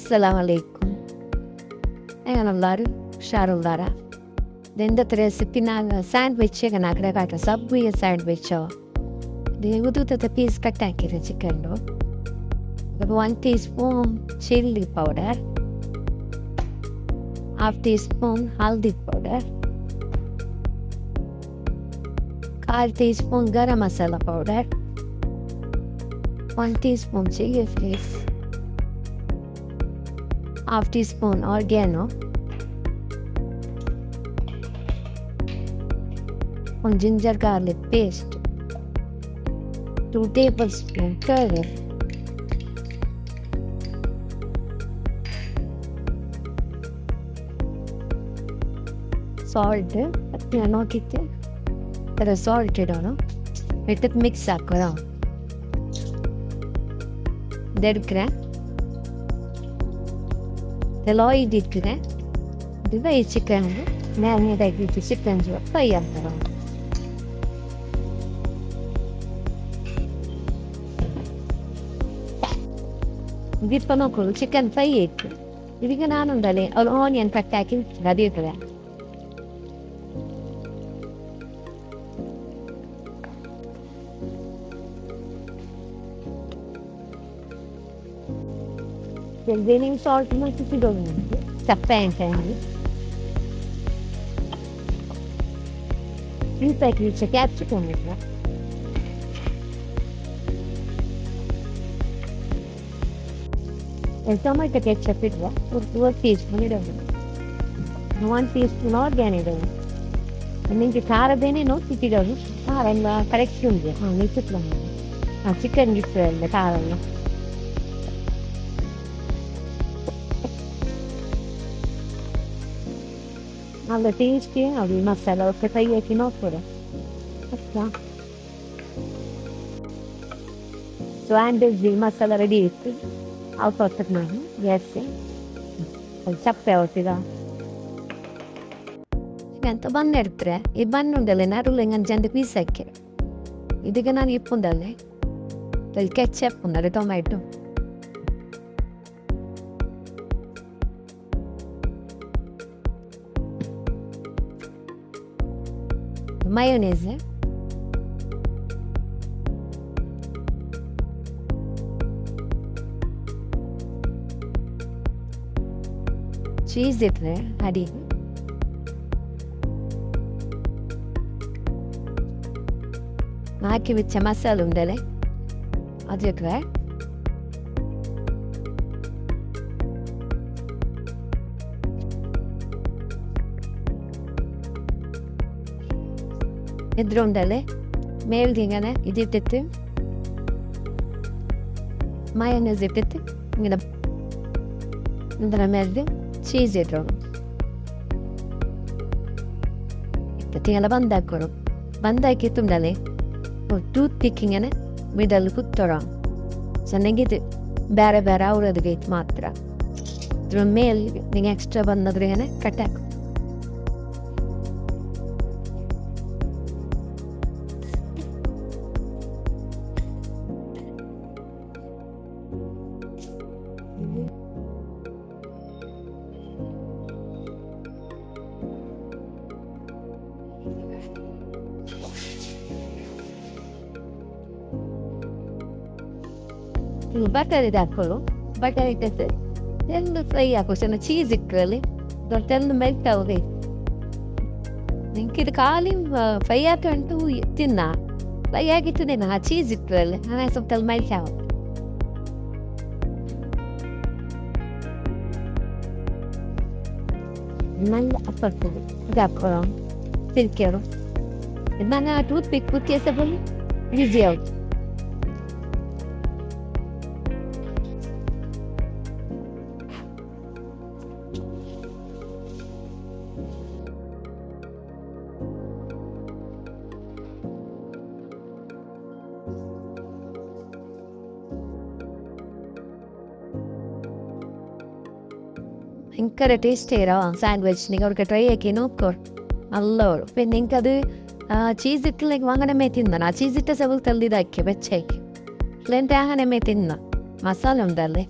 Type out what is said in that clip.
Assalamu alaikum. എല്ലാവരും ഉഷാറുള്ളാരാ? ഇതെൻ്റെ recipe ನಾನು ಸ್ಯಾಂಡ್ವಿಚ್ಗೆ ನಾಲ್ಕಡೆ ಕಾಟ ಸಬ್ವಿಯ ಸ್ಯಾಂಡ್ವಿಚ್ಚು ಇದು ಉದುತ್ತ ಪೀಸ್ ಕಟ್ ಹಾಕಿರಿ chicken. 1 teaspoon chili powder, 1/2 teaspoon haldi powder, 1/4 teaspoon garam masala powder, 1 teaspoon chili flakes, 1/2 teaspoon oregano, 1 ginger garlic paste, 2 tablespoon curry, salt. ഞാൻ നോക്കിയിട്ട് ഇത്ര salt ഇടണം. ഇട്ടിട്ട് മിക്സ് ആക്കണം. ഇതെടുக்கிறேன், இதெல்லாம் இடிக்கிறேன். இதுதான் சிக்கன் மேரினேட் ஆகிட்டு சிக்கன் ஃப்ரை ஆகிறோம். ഇതിപ്പോൾ നോക്കുള്ളൂ ചിക്കൻ ഫ്രൈ ആയിട്ട് ഇതിಗೆ ನಾನುಂಡಲೆ ಅವ್ರು ಆನಿಯನ್ ಕಟ್ ಹಾಕಿ ಅದಿರ್ತದೆ. Seasoning salt ഇടുന്നുണ്ട് ചപ്പേണ്ടി ഈ പാക്കറ്റ് ക്യാപ്സിക്കം ഇടുക. ಟೊಮೆಟೊ ಕೆಚಪ್ ಇಡುವ. ഒരു 2 ಟೀಸ್ಪೂನ್ ಇಡೋದು. 1 ಟೀಸ್ಪೂನ್ ಆರ್ಗ್ಯಾನ್ ಇಡೋದು. ನಿಮಗೆ ಖಾರದೇನೆ ನೋಡ್ತಿಟ್ಟಿಡೋದು. ಖಾರ ಎಲ್ಲ ಕರೆಕ್ಟ್ ಉಂಟು. ನಿಂತಿಟ್ಕೊಂಡು ಚಿಕನ್ ಇಟ್ಟಲ್ಲ ಖಾರ ಎಲ್ಲ നല്ല ടേസ്റ്റ്. അത് മസാല ഒക്കെ ഫ്രൈ ആക്കി നോക്കൂടെ. ಸ್ಯಾಂಡ್ವಿಚ್ ಮಸಾಲ ರೆಡಿ ಇತ್ತು. ಅವು ಕೊಡ್ತಕ್ಕೆ ನಾನು ಗ್ಯಾಸ್ಗೆ ಅದು ಚಪ್ಪೆ ಹೊಟ್ಟಿದ ಎಂತ ಬನ್ ಇಡ್ತಾರೆ. ಈ ಬನ್ ಉಂಡಲ್ಲ ನಡುವೆ ಹಿಂಗೆ ಜಂಡು ಪೀಸ್ ಹಾಕಿ ಇದಕ್ಕೆ ನಾನು ಇಪ್ಪುಂಡಲ್ಲೇ ಅಲ್ಲಿ ಕೆಚಪ್ ಉಂಡಲ್ಲ ಟೊಮ್ಯಾಟೊ maionese, cheese ಇಟ್ಟರೆ ಅಡಿಗೆ ಹಾಕಿ വെച്ച ಮಸಾಲೆ ಉಂಡಲೆ ಅದು ಇಟ್ಟರೆ എദ്രുണ്ടല്ലേ മേൽതി ഇങ്ങനെ ഇതിട്ടിട്ട് മയോണൈസ് ഇട്ടിട്ട് ഇങ്ങനെ ഇതിൻ്റെ മേലിൽ ചീസ് ഇടണം. ഇട്ടിട്ട് ഇങ്ങനെ ಬಂದಾക്കണം. ಬಂದಾಕಿತ್ತುಂಡಲೆ ಟೂತ್ ಪಿಕ್ ഇങ്ങനെ ಮಿಡಲ್ ಕುತ್ತೋಣ ಚೆನ್ನಾಗಿದ್ದು ಬೇರೆ ಬೇರೆ ಅವ್ರದ್ಗೆ ಇತ್ತು ಮಾತ್ರ. ಇದ್ರ ಮೇಲೆ ನಿಂಗೆ ಎಕ್ಸ್ಟ್ರಾ ಬಂದಾದ್ರೆ ಇങ്ങനെ ಕಟ್ಟಾಕು. ಬಟರ್ ಇದು ಹಾಕೊಳ್ಳು. ಬಟರ್ ಇಟ್ಟೆ ತೆಲ್ಲು ಫ್ರೈ ಹಾಕೋ. ಚೆನ್ನಾಗಿ ಚೀಸ್ ಇಟ್ಟರಲ್ಲಿ ತೆಲ್ಲು ಮೆಲ್ಟ್ ಆಗೋದೆ. ನಿಂಗೆ ಇದು ಖಾಲಿ ಫ್ರೈ ಹಾಕೊಂಡು ತಿನ್ನ ಫ್ರೈ ಆಗಿರ್ತದೇನ ಆ ಚೀಸ್ ಇಟ್ಟರಲ್ಲಿ ನಾನು ಸ್ವಲ್ಪ ತೆಲ್ಲು ಮೆಲ್ಟ್ ಆಗ നല്ല അപ്പുറത്തത് ഇത് ಹಾಕೊಳ್ಳೋ ತಿರ್ಕ್ಯಾಡು. ನಾನು ಟೂತ್ ಪಿಕ್ ಕುತ್ತಿಗೆ ಬಲ್ಲಿ ಈಸಿ ಆಗುತ್ತೆ. ഭയങ്കര ടേസ്റ്റ് ചെയ്യറോ സാൻഡ്വിച്ച്. നിങ്ങൾ അവർക്ക് ട്രൈ ആക്കി നോക്കോ. നല്ലോണം. പിന്നെ നിങ്ങൾക്കത് ചീസ് ഇട്ടില്ലെങ്കിൽ അങ്ങനെ തിന്നണം. ആ ചീസ് ഇട്ട സെവൽ തള്ളിതാക്കി വെച്ചേക്ക്. ഇല്ലെങ്കിൽ അങ്ങനെ തിന്ന മസാല ഉണ്ടല്ലേ